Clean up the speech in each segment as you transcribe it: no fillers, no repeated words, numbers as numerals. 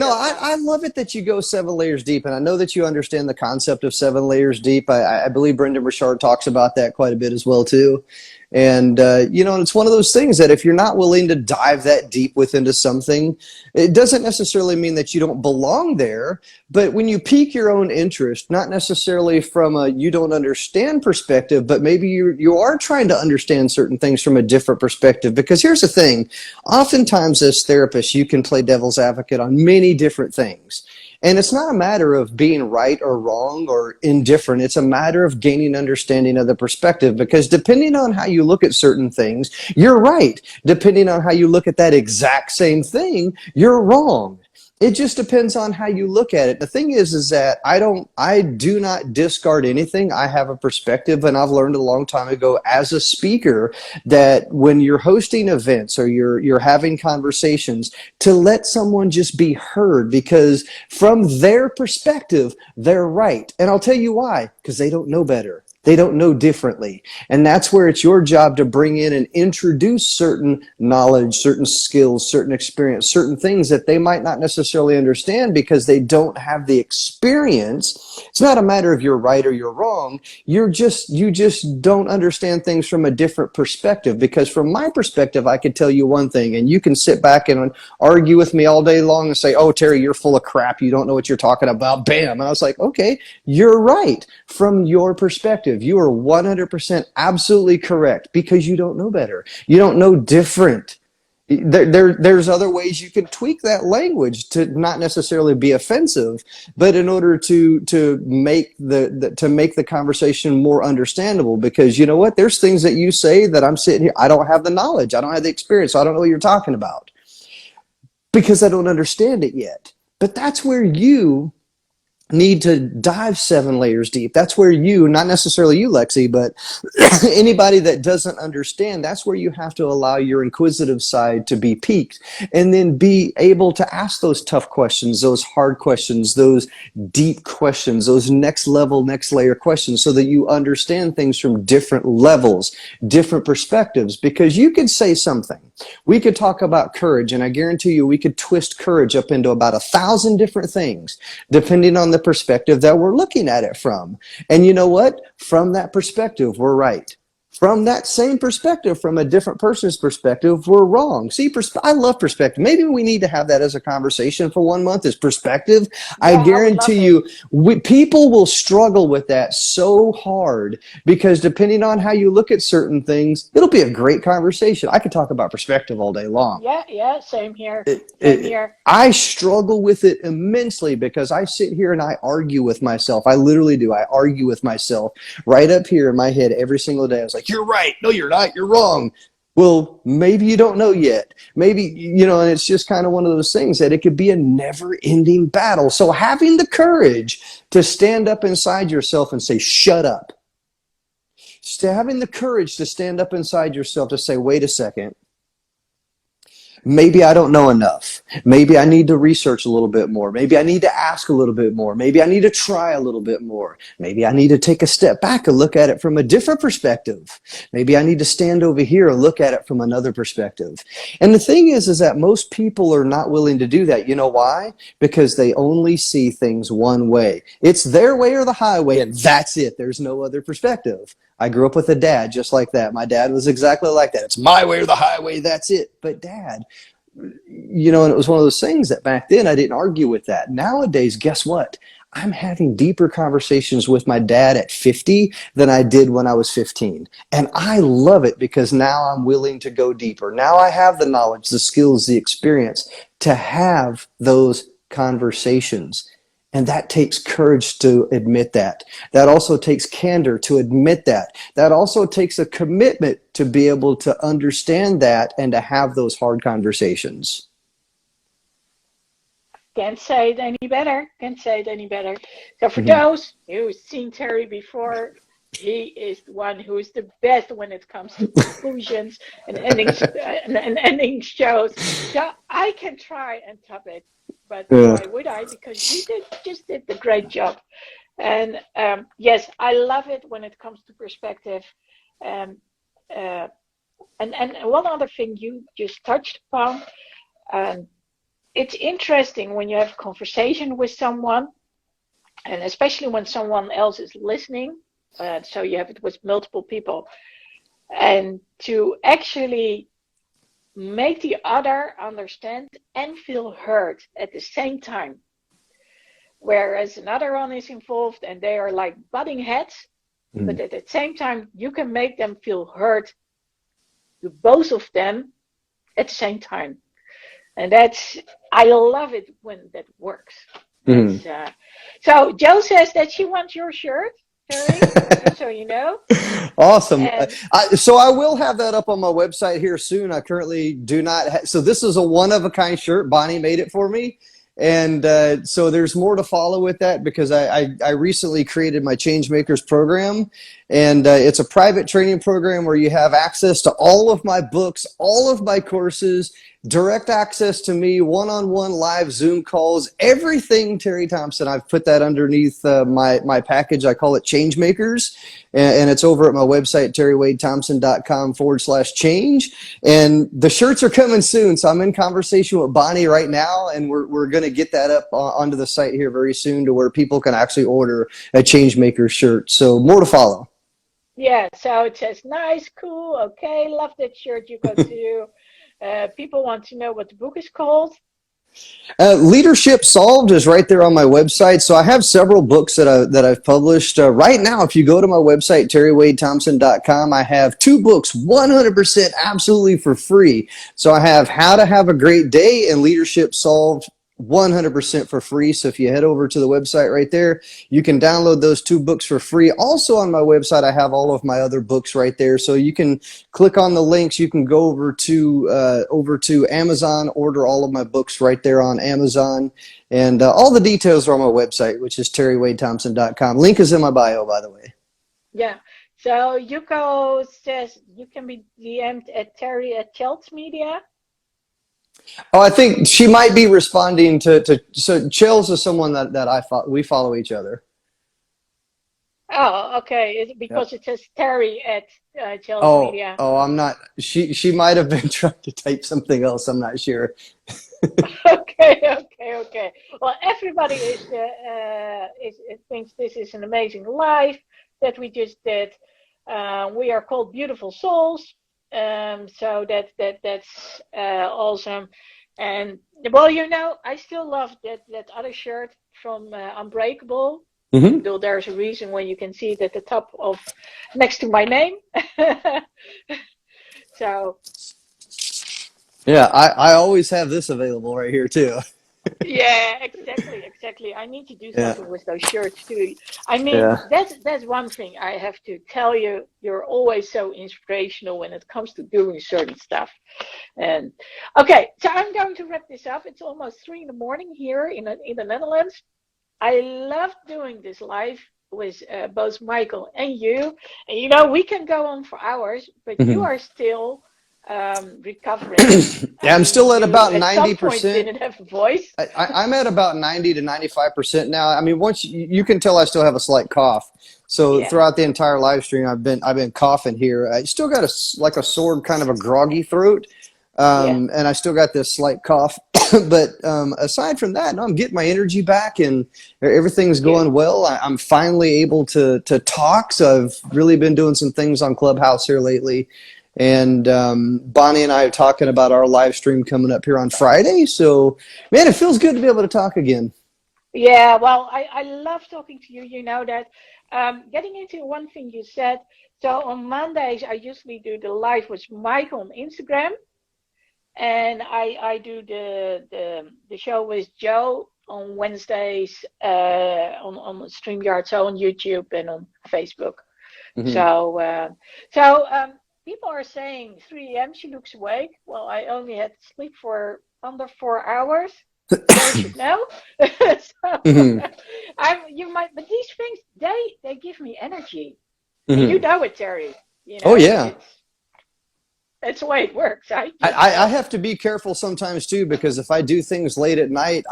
No, I love it that you go 7 layers deep, and I know that you understand the concept of 7 layers deep. I believe Brendan Burchard talks about that quite a bit as well too. And it's one of those things that if you're not willing to dive that deep into something, it doesn't necessarily mean that you don't belong there. But when you pique your own interest, not necessarily from a you don't understand perspective, but maybe you are trying to understand certain things from a different perspective. Because here's the thing, oftentimes as therapists, you can play devil's advocate on many different things. And it's not a matter of being right or wrong or indifferent. It's a matter of gaining understanding of the perspective, because depending on how you look at certain things, you're right. Depending on how you look at that exact same thing, you're wrong. It just depends on how you look at it. The thing is that I do not discard anything. I have a perspective, and I've learned a long time ago as a speaker that when you're hosting events or you're having conversations, to let someone just be heard, because from their perspective, they're right. And I'll tell you why, because they don't know better. They don't know differently. And that's where it's your job to bring in and introduce certain knowledge, certain skills, certain experience, certain things that they might not necessarily understand because they don't have the experience. It's not a matter of you're right or you're wrong. You just don't understand things from a different perspective. Because from my perspective, I could tell you one thing, and you can sit back and argue with me all day long and say, oh, Terry, you're full of crap. You don't know what you're talking about. Bam. And I was like, okay, you're right from your perspective. You are 100% absolutely correct, because you don't know better. You don't know different. There's other ways you can tweak that language to not necessarily be offensive, but in order to make the conversation more understandable. Because you know what? There's things that you say that I'm sitting here, I don't have the knowledge, I don't have the experience, so I don't know what you're talking about because I don't understand it yet. But that's where you need to dive 7 layers deep. That's where you, not necessarily you, Lexy, but anybody that doesn't understand, that's where you have to allow your inquisitive side to be piqued, and then be able to ask those tough questions, those hard questions, those deep questions, those next level, next layer questions, so that you understand things from different levels, different perspectives. Because you could say something, we could talk about courage, and I guarantee you we could twist courage up into about 1,000 different things, depending on the perspective that we're looking at it from. And you know what? From that perspective, we're right. From that same perspective, from a different person's perspective, we're wrong. See, I love perspective. Maybe we need to have that as a conversation for 1 month, is perspective. Yeah, I guarantee you, people will struggle with that so hard, because depending on how you look at certain things, it'll be a great conversation. I could talk about perspective all day long. Yeah, same here. Same here. I struggle with it immensely, because I sit here and I argue with myself. I literally do. I argue with myself right up here in my head every single day. I was like, you're right. No, you're not. You're wrong. Well, maybe you don't know yet. Maybe, and it's just kind of one of those things that it could be a never-ending battle. So having the courage to stand up inside yourself and say, shut up. Having the courage to stand up inside yourself to say, wait a second. Maybe I don't know enough. Maybe I need to research a little bit more. Maybe I need to ask a little bit more. Maybe I need to try a little bit more. Maybe I need to take a step back and look at it from a different perspective. Maybe I need to stand over here and look at it from another perspective. And the thing is that most people are not willing to do that. You know why? Because they only see things one way. It's their way or the highway, and that's it. There's no other perspective. I grew up with a dad just like that. My dad was exactly like that. It's my way or the highway, that's it. But Dad, and it was one of those things that back then I didn't argue with that. Nowadays, guess what? I'm having deeper conversations with my dad at 50 than I did when I was 15. And I love it, because now I'm willing to go deeper. Now I have the knowledge, the skills, the experience to have those conversations. And that takes courage to admit that. That also takes candor to admit that. That also takes a commitment to be able to understand that and to have those hard conversations. Can't say it any better. Can't say it any better. So for those who've seen Terry before, he is the one who is the best when it comes to conclusions and endings and ending shows. So I can try and top it, but why would I? Because you just did the great job. And yes, I love it when it comes to perspective. And one other thing you just touched upon, it's interesting when you have a conversation with someone, and especially when someone else is listening. So you have it with multiple people, and to actually make the other understand and feel heard at the same time. Whereas another one is involved and they are like butting heads, but Mm. at the same time, you can make them feel heard, both of them at the same time. And I love it when that works. Mm. That's so Joe says that she wants your shirt, Terry, just so you know. Awesome. And So I will have that up on my website here soon. I currently do not. So this is a one of a kind shirt. Bonnie made it for me. And so there's more to follow with that because I recently created my Changemakers program. And it's a private training program where you have access to all of my books, all of my courses, direct access to me, one-on-one live Zoom calls, everything Terry Thompson. I've put that underneath my package. I call it Changemakers. And it's over at my website, terrywadethompson.com/change. And the shirts are coming soon. So I'm in conversation with Bonnie right now, and we're going to get that up onto the site here very soon to where people can actually order a Changemaker shirt. So more to follow. yeah, so it says nice, cool, okay, love that shirt you got too. People want to know what the book is called. Leadership Solved is right there on my website. So I have several books that I've published. Right now, if you go to my website, terrywadethompson.com, I have two books 100% absolutely for free. So I have How to Have a Great Day and Leadership Solved 100% for free. So if you head over to the website right there, you can download those two books for free. Also on my website, I have all of my other books right there. So you can click on the links. You can go over to Amazon, order all of my books right there on Amazon. And all the details are on my website, which is terrywadethompson.com. Link is in my bio, by the way. Yeah. So Yuko says you can be DM'd at Terry at Chels Media. Oh, I think she might be responding to so Chels is someone we follow each other. Oh, okay. It's Yep. because it says Terry at Chels Oh, Media. oh, I'm not. She might have been trying to type something else. I'm not sure. Okay, okay, okay. Well, everybody thinks this is an amazing life that we just did. We are called beautiful souls, so that's awesome. And well, I still love that other shirt from Unbreakable. Hmm. Though there's a reason when you can see it at the top of next to my name. So Yeah, I always have this available right here too. yeah, exactly, exactly. I need to do Yeah, something with those shirts too. I mean, yeah. that's one thing I have to tell you. You're always so inspirational when it comes to doing certain stuff. And okay, so I'm going to wrap this up. It's almost 3 in the morning here in the Netherlands. I love doing this live with both Michael and you. And we can go on for hours, but you Hmm. are still recovering. I Yeah, I'm mean, still at you about at some point 90%. didn't have a voice. I'm at about 90 to 95% now. I mean, once you can tell I still have a slight cough. So Yeah, throughout the entire live stream, I've been coughing here. I still got like a sore, kind of a groggy throat, yeah. and I still got this slight cough. But aside from that, no, I'm getting my energy back, and everything's Good. going well. I'm finally able to talk. So I've really been doing some things on Clubhouse here lately. And Bonnie and I are talking about our live stream coming up here on Friday. So, man, it feels good to be able to talk again. Yeah, well, I love talking to you. You know that. Getting into one thing you said. So on Mondays, I usually do the live with Mike on Instagram, and I do the show with Joe on Wednesdays on StreamYard, so on YouTube and on Facebook. Hmm. So so people are saying 3 a.m. she looks awake. Well, I only had sleep for under 4 hours. Joe should know. So Hmm. you might, but these things they give me energy, and you Hmm. know it, Terry. Oh, yeah. It's That's the way it works. I have to be careful sometimes too, because if I do things late at night,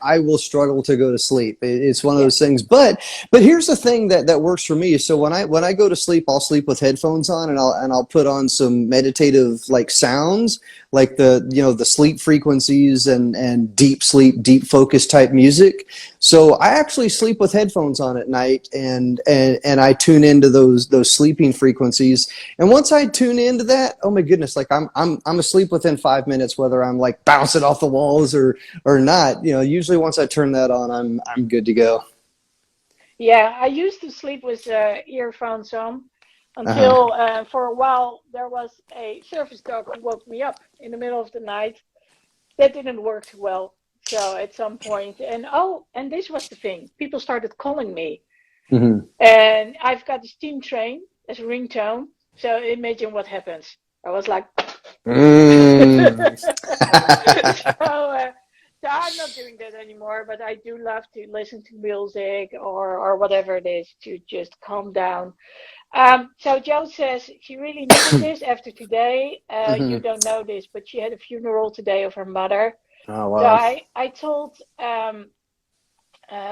I will struggle to go to sleep. It's one of Yeah. those things. But here's the thing that works for me. So when I go to sleep, I'll sleep with headphones on, and I'll put on some meditative like sounds, like the sleep frequencies and deep sleep, deep focus type music. So I actually sleep with headphones on at night, and I tune into those sleeping frequencies. And once I tune into that, oh my goodness, like I'm asleep within 5 minutes, whether I'm like bouncing off the walls or not. Usually once I turn that on, I'm good to go. Yeah, I used to sleep with earphones on Uh-huh. until for a while there was a service dog who woke me up in the middle of the night. That didn't work too well. So at some point, and this was the thing, people started calling me, Hmm. and I've got the steam train as a ringtone. So imagine what happens. I was like, Mm. so so I'm not doing that anymore, but I do love to listen to music or whatever it is to just calm down. So Joe says she really needed this after today. You Hmm. don't know this, but she had a funeral today of her mother. Oh So wow. I told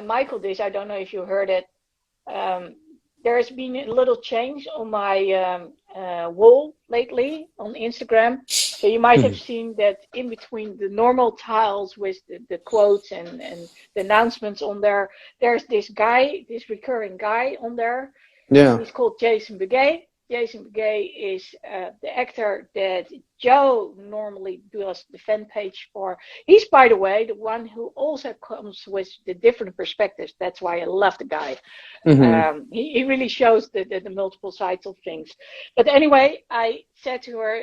Michael this. I don't know if you heard it. Um, there has been a little change on my wall lately on Instagram. So you might have seen that in between the normal tiles with the quotes and the announcements on there, there's this guy, this recurring guy on there. Yeah. He's called Jason Begay. Jason Begay is the actor that Joe normally does the fan page for. He's, by the way, the one who also comes with the different perspectives. That's why I love the guy. Hmm. He really shows the multiple sides of things. But anyway, I said to her,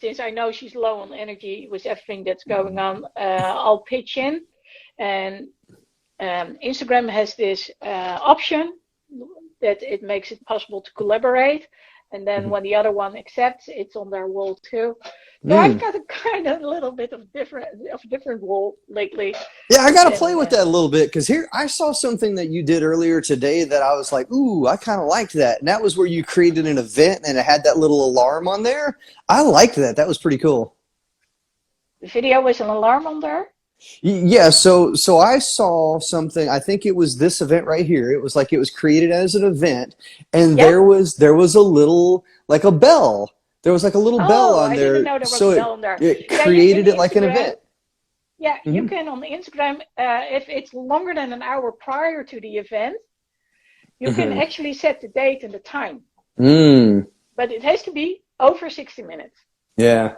since I know she's low on energy with everything that's going on, I'll pitch in. And Instagram has this option that it makes it possible to collaborate. And then when the other one accepts, it's on their wall too. So I've Mm. got a kind of little bit of different wall lately. Yeah, I got to play And with that a little bit because here I saw something that you did earlier today that I was like, ooh, I kind of liked that. And that was where you created an event and it had that little alarm on there. I liked that. That was pretty cool. the video with an alarm on there. Yeah, so I saw something. I think it was this event right here. It was like it was created as an event, and Yeah. there was a little like a bell. There was like a little bell Oh, on I didn't there, know there was so a it bell on there. it Yeah, you can created it like an Instagram. event. Yeah, you Hmm. can on Instagram. If it's longer than an hour prior to the event, you can Hmm. actually set the date and the time. Mm. But it has to be over 60 minutes Yeah.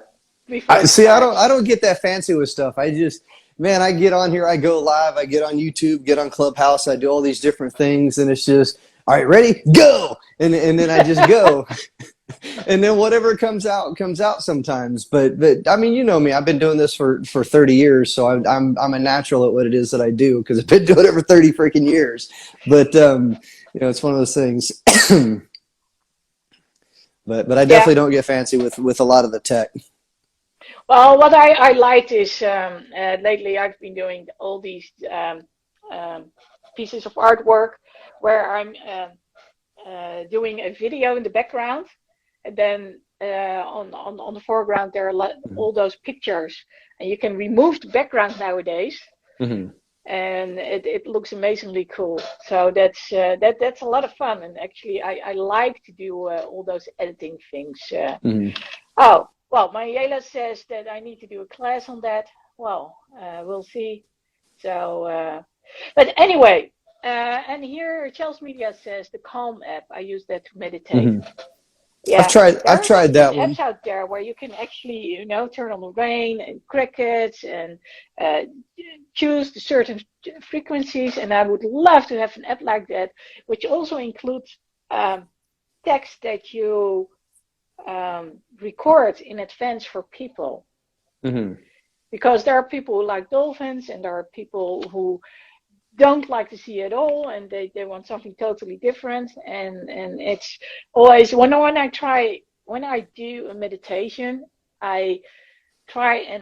before it See, I starts. don't get that fancy with stuff. I just, man, I get on here, I go live, I get on YouTube, get on Clubhouse, I do all these different things, and it's just, all right, ready, go, and then I just go, and then whatever comes out sometimes. But I mean, you know me, I've been doing this for 30 years, so I'm a natural at what it is that I do because I've been doing it for 30 freaking years. But it's one of those things. But I Yeah. definitely don't get fancy with a lot of the tech. Well, what I liked is lately I've been doing all these um, pieces of artwork where I'm doing a video in the background, and then on the foreground there are all those pictures, and you can remove the background nowadays, Hmm. and it looks amazingly cool. So that's a lot of fun, and actually I like to do all those editing things. Hmm. Oh, well, Mariela says that I need to do a class on that. Well, we'll see. So, but anyway, and here Chelsea Media says the Calm app. I use that to meditate. Hmm. Yeah, there I've are tried different that one. apps out there where you can actually, turn on the rain and crickets and uh, choose the certain frequencies. And I would love to have an app like that, which also includes um, text that you record in advance for people. Hmm. Because there are people who like dolphins and there are people who don't like to see it all and they want something totally different. And it's always when I do a meditation, I try and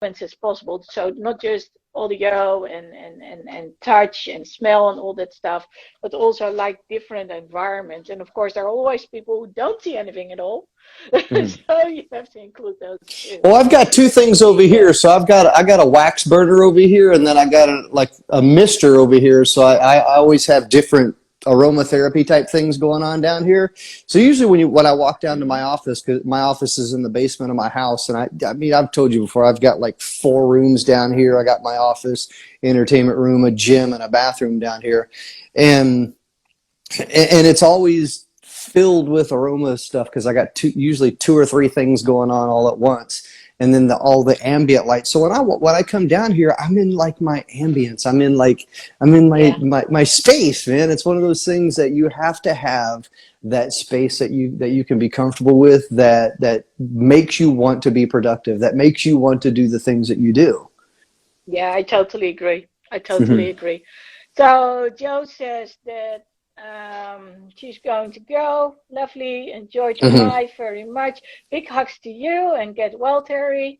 as possible. So not just audio and touch and smell and all that stuff, but also like different environments. And of course, there are always people who don't see anything at all. Mhm. So you have to include those too. Well, I've got two But things over here. So I got a wax burner over here, and then I got a mister over here. So I always have different aromatherapy type things going on down here. So usually when I walk down to my office, because my office is in the basement of my house, and I mean I've told you before, I've got like 4 rooms down here. I got my office, entertainment room, a gym, and a bathroom down here, and it's always filled with aroma stuff because I got usually 2 or 3 things going on all at once, and then all the ambient light. So when I come down here, I'm in like my ambience. I'm in yeah, my space, man. It's one of those things that you have to have that space that you can be comfortable with, that makes you want to be productive, that makes you want to do the things that you do. yeah, I totally agree. I totally Hmm. agree. So Joe says that she's going to go. Lovely. Enjoyed your Hmm. life very much. Big hugs to you and get well, Terry.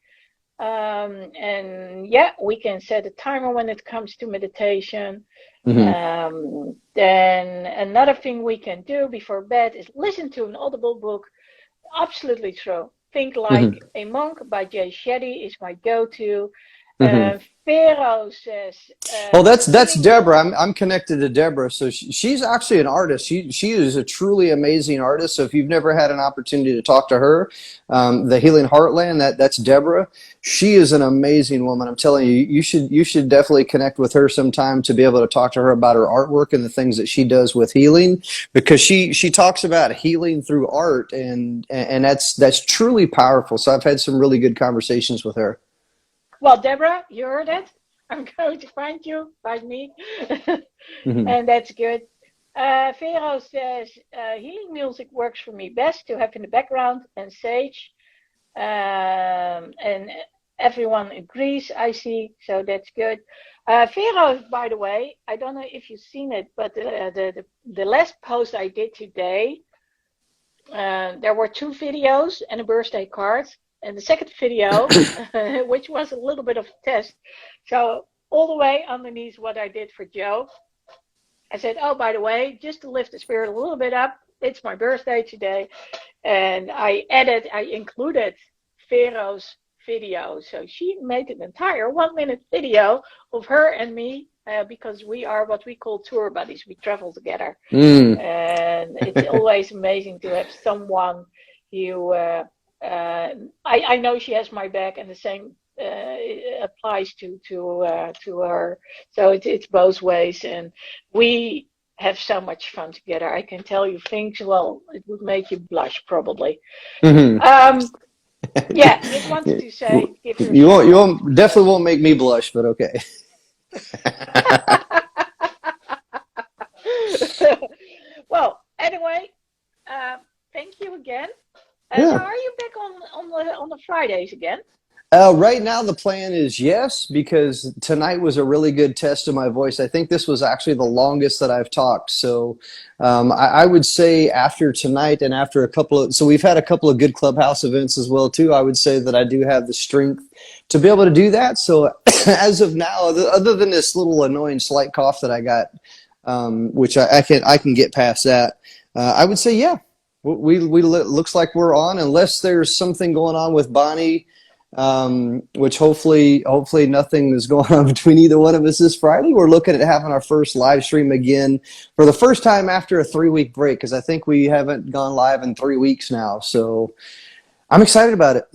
And yeah, we can set a timer when it comes to meditation. Hmm. Then another thing we can do before bed is listen to an audible book. Absolutely true. Think Hmm. Like a Monk by Jay Shetty is my go-to. Hmm. Vero says Oh, that's healing Deborah. music. I'm connected to Deborah, so she's actually an artist. She is a truly amazing artist. So if you've never had an opportunity to talk to her, the Healing Heartland, that's Deborah. She is an amazing woman. I'm telling you, you should definitely connect with her sometime to be able to talk to her about her artwork and the things that she does with healing, because she talks about healing through art, and that's truly powerful. So I've had some really good conversations with her. Well, Deborah, you heard it. I'm going to find you, find me, Hmm. and that's good. Vero says healing music works for me best to have in the background and sage. And everyone agrees, I see, so that's good. Vero, by the way, I don't know if you've seen it, but the last post I did today, there were 2 videos and a birthday card. And the second video, which was a little bit of a test, so all the way underneath what I did for Joe, I said, oh, by the way, just to lift the spirit a little bit up, it's my birthday today. And I included Vero's video. So she made an entire 1 minute video of her and me because we are what we call tour buddies. We travel together. Mm. And it's always amazing to have someone who, I know she has my back, and the same applies to her. So it's both ways. And we have so much fun together. I can tell you things, well, it would make you blush probably. Hmm. Um, yeah, just wanted to say, give her You some won't, definitely love. won't make me blush, but okay. Well, anyway, uh, thank you again. So Yeah. are you back on the Fridays again? Right now, the plan is yes, because tonight was a really good test of my voice. I think this was actually the longest that I've talked. So I would say after tonight and after so we've had a couple of good clubhouse events as well too. I would say that I do have the strength to be able to do that. So as of now, other than this little annoying slight cough that I got, which I can get past that, I would say yeah. We looks like we're on, unless there's something going on with Bonnie, which hopefully nothing is going on between either one of us this Friday. We're looking at having our first live stream again for the first time after a 3 week break, because I think we haven't gone live in 3 weeks now. So I'm excited about it.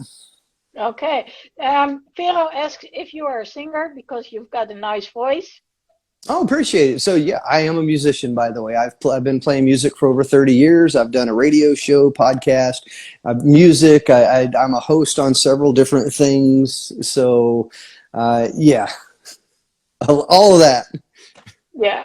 Okay. Vero asks if you are a singer because you've got a nice voice. Oh, appreciate it. So yeah, I am a musician, by the way. I've been playing music for over 30 years. I've done a radio show, podcast, music. I'm a host on several different things. So yeah, all of that. Yeah,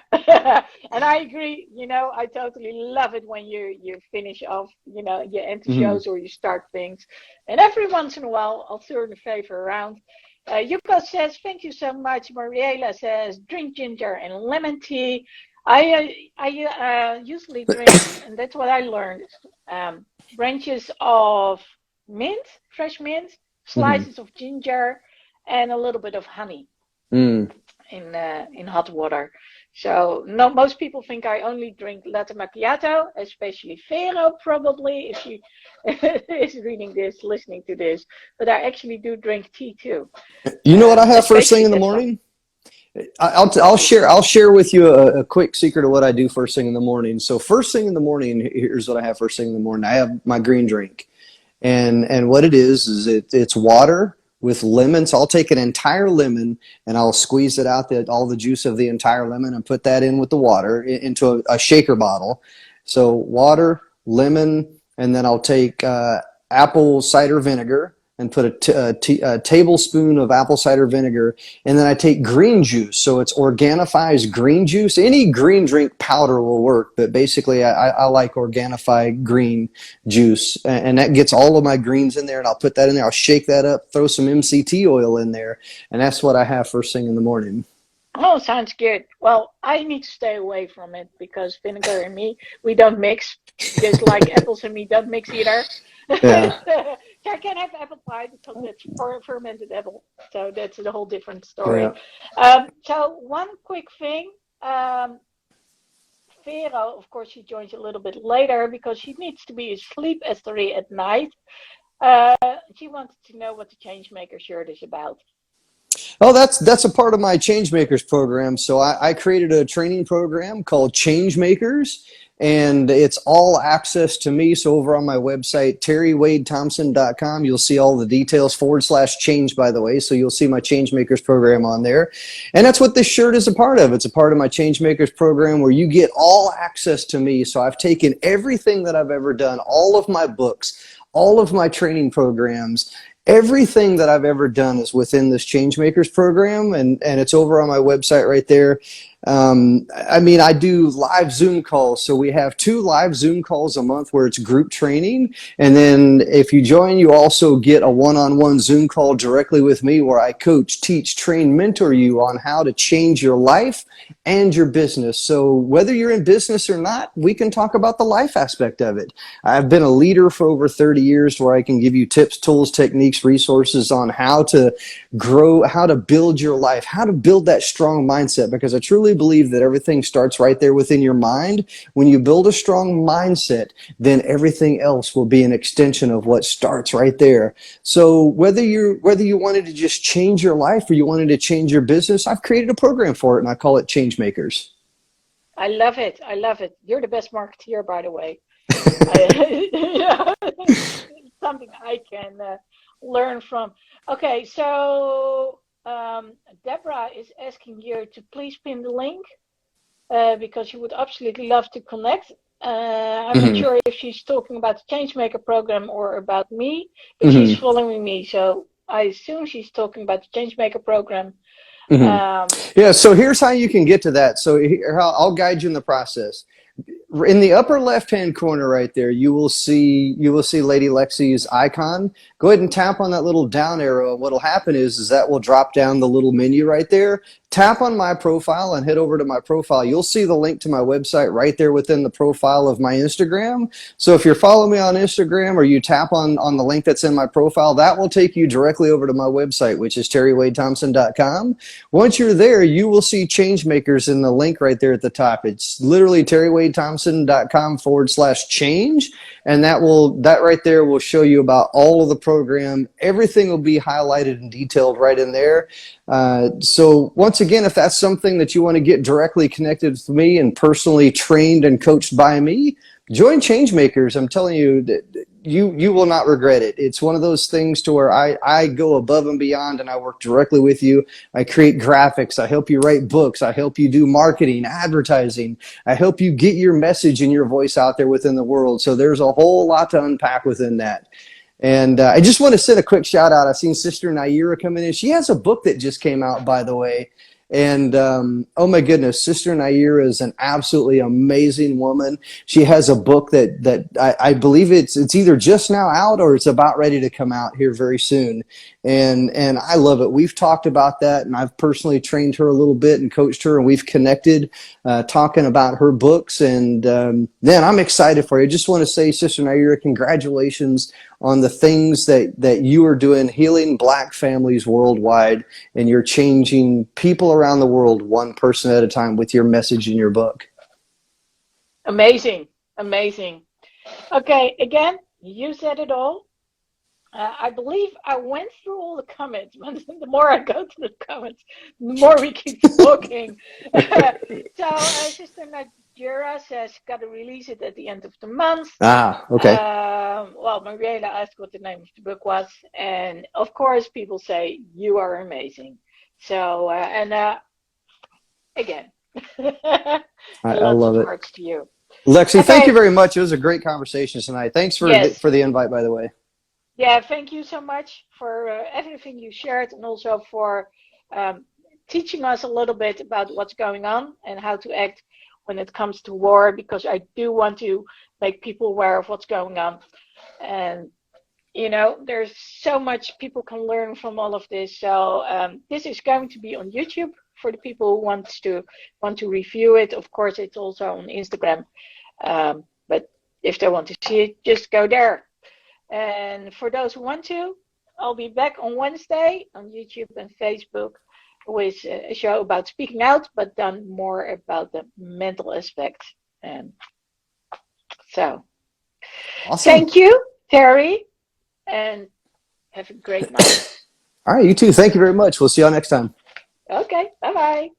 and I agree. I totally love it when you finish off, you end the Hmm. shows or you start things. And every once in a while, I'll turn the favor around. Yuko says, "Thank you so much." Mariela says, "Drink ginger and lemon tea." I usually drink, and that's what I learned. Branches of mint, fresh mint, Hmm. slices of ginger, and a little bit of honey Mm. in hot water. So no, most people think I only drink latte macchiato, especially Vero probably if she is reading this, listening to this. But I actually do drink tea too, You know what I have first thing especially in the this one. morning? I'll share with you a quick secret of what I do first thing in the morning. So first thing in the morning, here's what I have first thing in the morning. I have my green drink, and what it is it's water with lemon. So I'll take an entire lemon and I'll squeeze it out, all the juice of the entire lemon, and put that in with the water into a shaker bottle. So water, lemon, and then I'll take apple cider vinegar and put a tablespoon of apple cider vinegar, and then I take green juice. So it's Organifi's green juice. Any green drink powder will work, but basically I like Organifi green juice, and that gets all of my greens in there, and I'll put that in there. I'll shake that up, throw some MCT oil in there, and that's what I have first thing in the morning. Oh, sounds good. Well, I need to stay away from it because vinegar and me, we don't mix. Just like apples and me don't mix either. Yeah. So I can't have apple pie because it's fermented apple. So that's a whole different story. Yeah. So one quick thing. Vero, of course, she joins a little bit later because she needs to be asleep at 3 at night. Uh, she wanted to know what the Changemaker shirt is about. Oh, that's a part of my Changemakers program. So I created a training program called Changemakers, and it's all access to me. So over on my website, terrywadethompson.com, you'll see all the details /change, by the way. So you'll see my Changemakers program on there. And that's what this shirt is a part of. It's a part of my Changemakers program where you get all access to me. So I've taken everything that I've ever done, all of my books, all of my training programs, everything that I've ever done is within this Changemakers program, and it's over on my website right there. I mean, I do live Zoom calls. So we have 2 live Zoom calls a month where it's group training. And then if you join, you also get a one-on-one Zoom call directly with me where I coach, teach, train, mentor you on how to change your life and your business. So whether you're in business or not, we can talk about the life aspect of it. I've been a leader for over 30 years where I can give you tips, tools, techniques, resources on how to grow, how to build your life, how to build that strong mindset, because I truly believe that everything starts right there within your mind. When you build a strong mindset, then everything else will be an extension of what starts right there. So whether you wanted to just change your life or you wanted to change your business, I've created a program for it, and I call it Changemakers. I love it. I love it. You're the best marketeer, by the way. I, something I can learn from. Okay, so Deborah is asking you to please pin the link because she would absolutely love to connect. I'm not Mm-hmm. sure if she's talking about the Changemaker program or about me, but she's Mm-hmm. following me, so I assume she's talking about the Changemaker program. Mm-hmm. Um, Yeah, so here's how you can get to that. So here, I'll guide you in the process. In the upper left-hand corner right there, you will see Lady Lexy's icon. Go ahead and tap on that little down arrow. What'll happen is that will drop down the little menu right there. Tap on my profile and head over to my profile. You'll see the link to my website right there within the profile of my Instagram. So if you're following me on Instagram or you tap on the link that's in my profile, that will take you directly over to my website, which is terrywadethompson.com. Once you're there, you will see Changemakers in the link right there at the top. It's literally terrywadethompson.com /change. And that right there will show you about all of the program. Everything will be highlighted and detailed right in there. So once again, if that's something that you want to get directly connected with me and personally trained and coached by me, join Changemakers. I'm telling you that you will not regret it. It's one of those things to where I go above and beyond and I work directly with you. I create graphics. I help you write books. I help you do marketing, advertising. I help you get your message and your voice out there within the world. So there's a whole lot to unpack within that. And I just want to send a quick shout out. I've seen Sister Naira coming in. She has a book that just came out, by the way. And oh my goodness, Sister Naira is an absolutely amazing woman. She has a book that I believe it's either just now out or it's about ready to come out here very soon. And I love it. We've talked about that, and I've personally trained her a little bit and coached her, and we've connected talking about her books. And man, I'm excited for you. I just want to say, Sister Naira, congratulations on the things that you are doing, healing Black families worldwide, and you're changing people around the world one person at a time with your message in your book. Amazing, amazing. Okay, again, you said it all. I believe I went through all the comments, but the more I go to the comments, the more we keep talking. So, Sister Najira says, got to release it at the end of the month. Ah, okay. Well, Mariela asked what the name of the book was, and of course, people say you are amazing. So, again, I lots of love it. hearts to you. Lexy, thank you Okay, very much. It was a great conversation tonight. Thanks yes. for the invite, by the way. Yeah, thank you so much for everything you shared and also for um, teaching us a little bit about what's going on and how to act when it comes to war, because I do want to make people aware of what's going on. And, there's so much people can learn from all of this. So this is going to be on YouTube for the people who want to review it. Of course, it's also on Instagram. But if they want to see it, just go there. And for those who want to, I'll be back on Wednesday on YouTube and Facebook with a show about speaking out, but then more about the mental aspect. And so, Awesome. thank you, Terry, and have a great night. All right, you too. Thank you very much. We'll see y'all next time. Okay, bye bye.